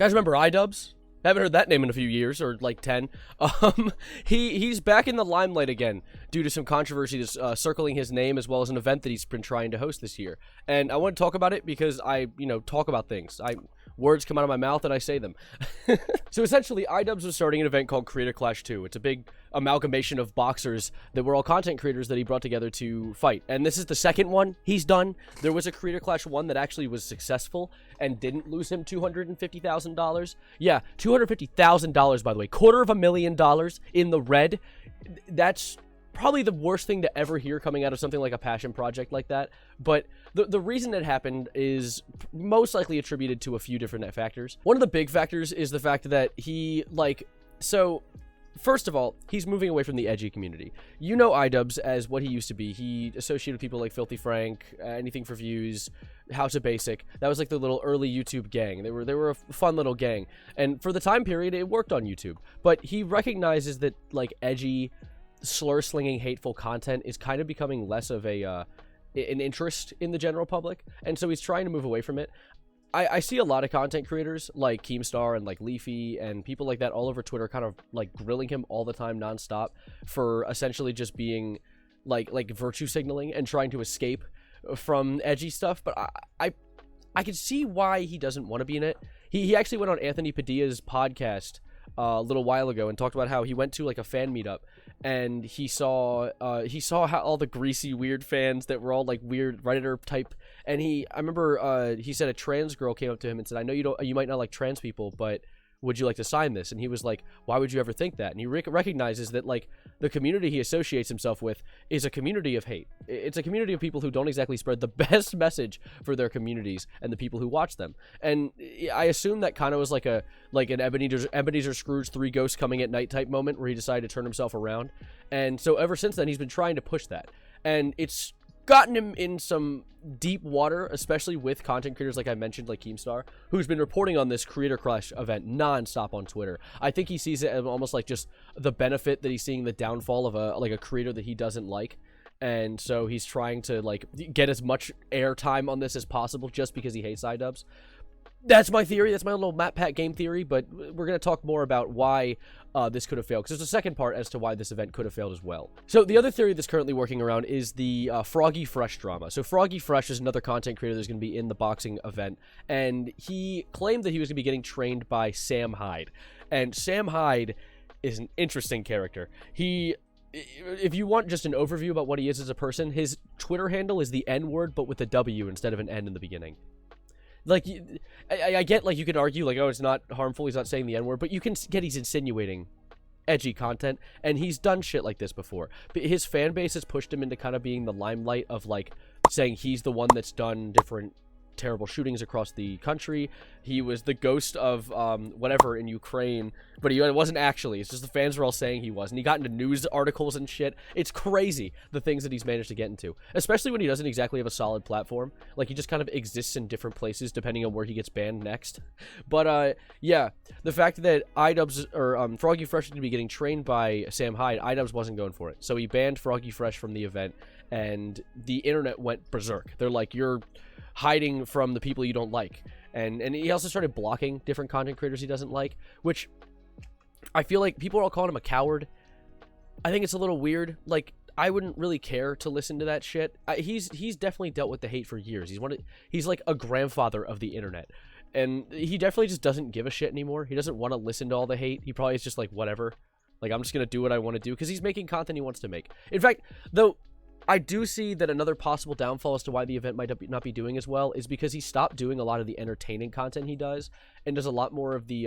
Guys, remember iDubbbz? Haven't heard that name in a few years, or like 10. He's back in the limelight again due to some controversy that's circling his name, as well as an event that he's been trying to host this year. And I want to talk about it because I, talk about things. Words come out of my mouth and I say them. So essentially, iDubbbz was starting an event called Creator Clash 2. It's a big amalgamation of boxers that were all content creators that he brought together to fight. And this is the second one he's done. There was a Creator Clash 1 that actually was successful and didn't lose him $250,000. Yeah, $250,000, by the way. $250,000 in the red. That's probably the worst thing to ever hear coming out of something like a passion project like that. But the reason it happened is most likely attributed to a few different factors. One of the big factors is the fact that he, first of all, he's moving away from the edgy community. You know iDubbbz as what he used to be. He associated with people like Filthy Frank, Anything for Views, House of Basic. That was like the little early YouTube gang. They were a fun little gang. And for the time period, it worked on YouTube. But he recognizes that, like, edgy, slur-slinging, hateful content is kind of becoming less of an interest in the general public. And so he's trying to move away from it. I see a lot of content creators like Keemstar and like Leafy and people like that all over Twitter kind of like grilling him all the time nonstop for essentially just being like virtue signaling and trying to escape from edgy stuff. But I can see why he doesn't want to be in it. He actually went on Anthony Padilla's podcast a little while ago and talked about how he went to like a fan meetup and he saw how all the greasy weird fans that were all like weird Redditor type, and I remember he said a trans girl came up to him and said, I know you might not like trans people, but would you like to sign this? And he was like, why would you ever think that? And he recognizes that like the community he associates himself with is a community of hate. It's a community of people who don't exactly spread the best message for their communities and the people who watch them. And I assume that kind of was like an Ebenezer Scrooge Three Ghosts Coming at Night type moment where he decided to turn himself around. And so ever since then, he's been trying to push that. And it's gotten him in some deep water, especially with content creators like I mentioned, like Keemstar, who's been reporting on this Creator Clash event nonstop on Twitter. I think he sees it as almost like just the benefit that he's seeing the downfall of a creator that he doesn't like. And so he's trying to like get as much airtime on this as possible just because he hates iDubbbz. That's my theory. That's my little Matt Pat game theory, but we're going to talk more about why this could have failed, because there's a second part as to why this event could have failed as well. So the other theory that's currently working around is the Froggy Fresh drama. So Froggy Fresh is another content creator that's going to be in the boxing event, and he claimed that he was going to be getting trained by Sam Hyde. And Sam Hyde is an interesting character. If you want just an overview about what he is as a person, his Twitter handle is the N-word, but with a W instead of an N in the beginning. Like, I get, like, you could argue, like, oh, it's not harmful, he's not saying the N-word, but you can get he's insinuating edgy content, and he's done shit like this before. But his fan base has pushed him into kind of being the limelight of, like, saying he's the one that's done different terrible shootings across the country. He was the ghost of whatever in Ukraine, but it wasn't actually. It's just the fans were all saying he was, and he got into news articles and shit. It's crazy the things that he's managed to get into, especially when he doesn't exactly have a solid platform. Like, he just kind of exists in different places depending on where he gets banned next. But yeah, the fact that iDubbbz or Froggy Fresh is going to be getting trained by Sam Hyde, iDubbbz wasn't going for it, so he banned Froggy Fresh from the event, and the internet went berserk. They're like, you're hiding from the people you don't like. And he also started blocking different content creators he doesn't like, which I feel like people are all calling him a coward. I think it's a little weird. Like, I wouldn't really care to listen to that shit. He's definitely dealt with the hate for years. He's like a grandfather of the internet. And he definitely just doesn't give a shit anymore. He doesn't want to listen to all the hate. He probably is just like, whatever. Like, I'm just going to do what I want to do, because he's making content he wants to make. In fact, though, I do see that another possible downfall as to why the event might not be doing as well is because he stopped doing a lot of the entertaining content he does and does a lot more of the,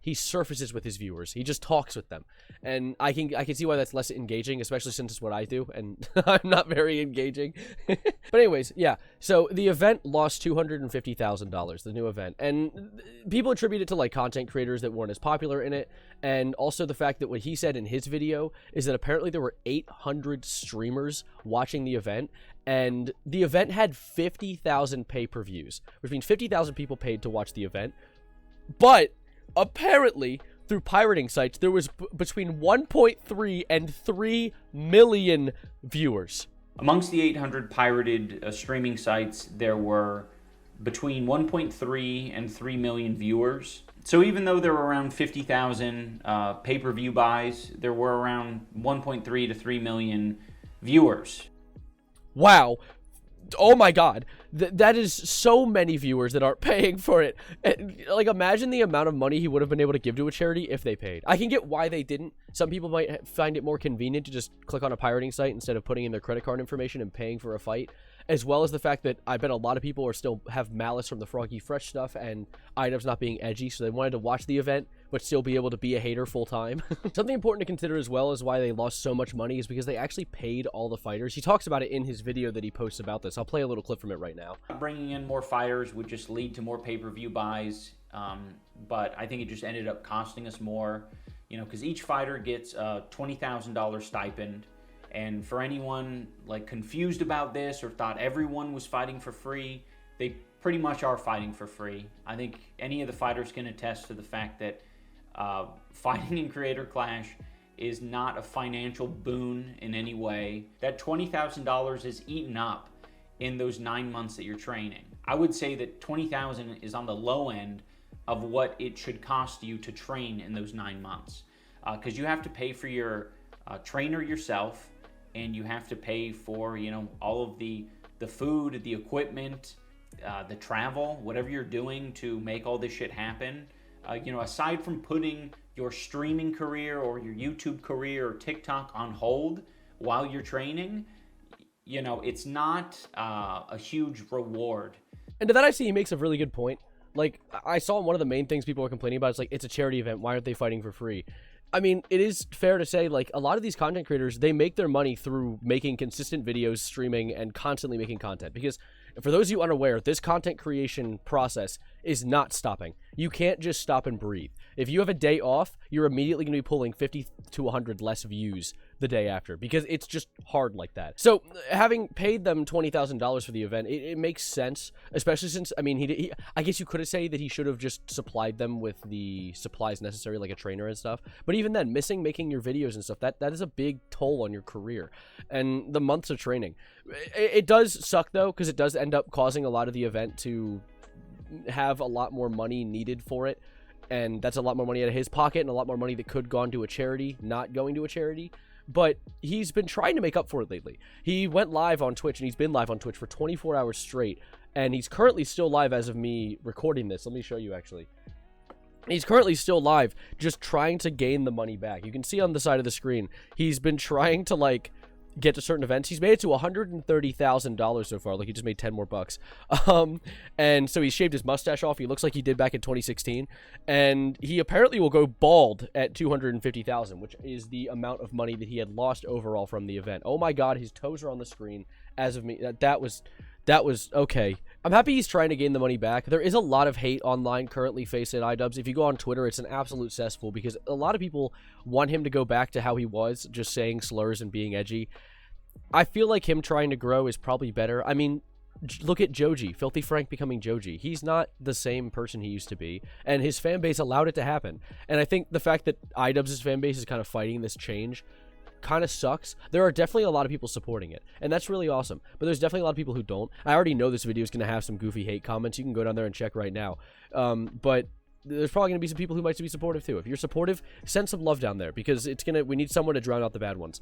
he surfaces with his viewers. He just talks with them. And I can see why that's less engaging, especially since it's what I do, and I'm not very engaging. But anyways, yeah. So the event lost $250,000, the new event. And people attribute it to, like, content creators that weren't as popular in it. And also the fact that what he said in his video is that apparently there were 800 streamers watching the event. And the event had 50,000 pay-per-views, which means 50,000 people paid to watch the event. But apparently, through pirating sites, there was between 1.3 and 3 million viewers. Amongst the 800 pirated streaming sites, there were between 1.3 and 3 million viewers. So even though there were around 50,000 pay-per-view buys, there were around 1.3 to 3 million viewers. Wow. Oh my god. That is so many viewers that aren't paying for it. And, like, imagine the amount of money he would have been able to give to a charity if they paid. I can get why they didn't. Some people might find it more convenient to just click on a pirating site instead of putting in their credit card information and paying for a fight. As well as the fact that I bet a lot of people are still have malice from the Froggy Fresh stuff and iDubbbz not being edgy, so they wanted to watch the event but still be able to be a hater full time. Something important to consider as well is why they lost so much money is because they actually paid all the fighters. He talks about it in his video that he posts about this. I'll play a little clip from it right now. Bringing in more fighters would just lead to more pay-per-view buys, but I think it just ended up costing us more, you know, because each fighter gets a $20,000 stipend. And for anyone like confused about this or thought everyone was fighting for free, they pretty much are fighting for free. I think any of the fighters can attest to the fact that fighting in Creator Clash is not a financial boon in any way. That $20,000 is eaten up in those 9 months that you're training. I would say that $20,000 is on the low end of what it should cost you to train in those 9 months, because you have to pay for your trainer yourself, and you have to pay for, you know, all of the food, the equipment, the travel, whatever you're doing to make all this shit happen. You know, aside from putting your streaming career or your YouTube career or TikTok on hold while you're training, you know, it's not a huge reward. And to that I see he makes a really good point. Like, I saw one of the main things people were complaining about is, like, it's a charity event, why aren't they fighting for free? I mean, it is fair to say, like, a lot of these content creators, they make their money through making consistent videos, streaming, and constantly making content. Because for those of you unaware, this content creation process is not stopping. You can't just stop and breathe. If you have a day off, you're immediately going to be pulling 50 to 100 less views the day after, because it's just hard like that. So having paid them $20,000 for the event, it makes sense, especially since, I mean, I guess you could say that he should have just supplied them with the supplies necessary, like a trainer and stuff. But even then, making your videos and stuff, that is a big toll on your career and the months of training. It does suck though, because it does end up causing a lot of the event to have a lot more money needed for it, and that's a lot more money out of his pocket and a lot more money that could gone to a charity, not going to a charity. But he's been trying to make up for it lately. He went live on Twitch, and he's been live on Twitch for 24 hours straight, and he's currently still live as of me recording this. Let me show you, actually. He's currently still live, just trying to gain the money back. You can see on the side of the screen, he's been trying to, like, get to certain events. He's made it to $130,000 so far. Like, he just made 10 more bucks. And so he shaved his mustache off. He looks like he did back in 2016. And he apparently will go bald at $250,000, which is the amount of money that he had lost overall from the event. Oh my god, his toes are on the screen as of me. That was okay. I'm happy he's trying to gain the money back. There is a lot of hate online currently facing iDubbbz. If you go on Twitter, it's an absolute cesspool because a lot of people want him to go back to how he was, just saying slurs and being edgy. I feel like him trying to grow is probably better. I mean, look at Joji, Filthy Frank becoming Joji. He's not the same person he used to be, and his fan base allowed it to happen. And I think the fact that iDubbbz's fan base is kind of fighting this change kind of sucks. There are definitely a lot of people supporting it, and that's really awesome, but there's definitely a lot of people who don't. I already know this video is going to have some goofy hate comments. You can go down there and check right now, but there's probably going to be some people who might be supportive too. If you're supportive, send some love down there, because we need someone to drown out the bad ones.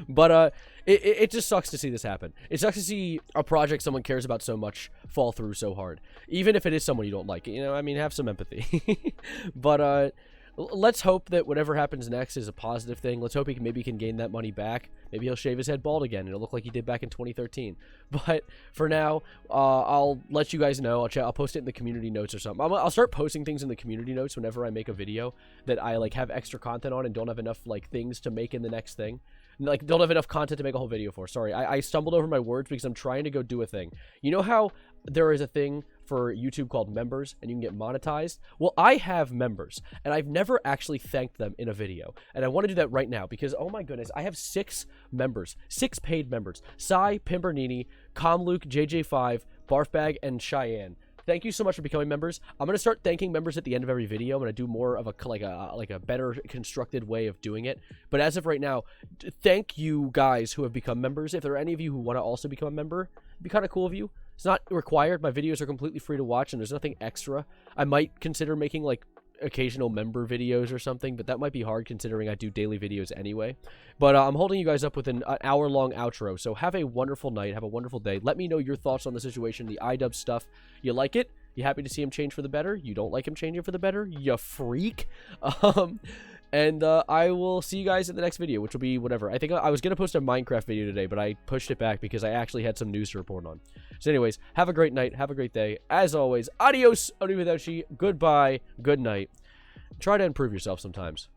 But it just sucks to see this happen. It sucks to see a project someone cares about so much fall through so hard, even if it is someone you don't like. You know, I mean, have some empathy. But let's hope that whatever happens next is a positive thing. Let's hope he maybe can gain that money back. Maybe he'll shave his head bald again, and it'll look like he did back in 2013. But for now, I'll let you guys know. I'll post it in the community notes or something. I'll start posting things in the community notes whenever I make a video that I like have extra content on and don't have enough like things to make in the next thing. Like, don't have enough content to make a whole video for. Sorry, I stumbled over my words because I'm trying to go do a thing. You know how there is a thing for YouTube called members and you can get monetized? Well, I have members, and I've never actually thanked them in a video. And I want to do that right now because, oh my goodness, I have 6 members, 6 paid members. Sai, Pimbernini, Comluke, JJ5, Barfbag, and Cheyenne. Thank you so much for becoming members. I'm going to start thanking members at the end of every video. I'm going to do more of a better constructed way of doing it. But as of right now, thank you guys who have become members. If there are any of you who want to also become a member, it'd be kind of cool of you. It's not required. My videos are completely free to watch, and there's nothing extra. I might consider making, like, occasional member videos or something, but that might be hard considering I do daily videos anyway. But I'm holding you guys up with an hour-long outro, so have a wonderful night, have a wonderful day. Let me know your thoughts on the situation, the iDubbbz stuff. You like it? You happy to see him change for the better? You don't like him changing for the better? You freak. And I will see you guys in the next video, which will be whatever. I think I was going to post a Minecraft video today, but I pushed it back because I actually had some news to report on. So anyways, have a great night. Have a great day. As always, adios, arrivederci, goodbye, good night. Try to improve yourself sometimes.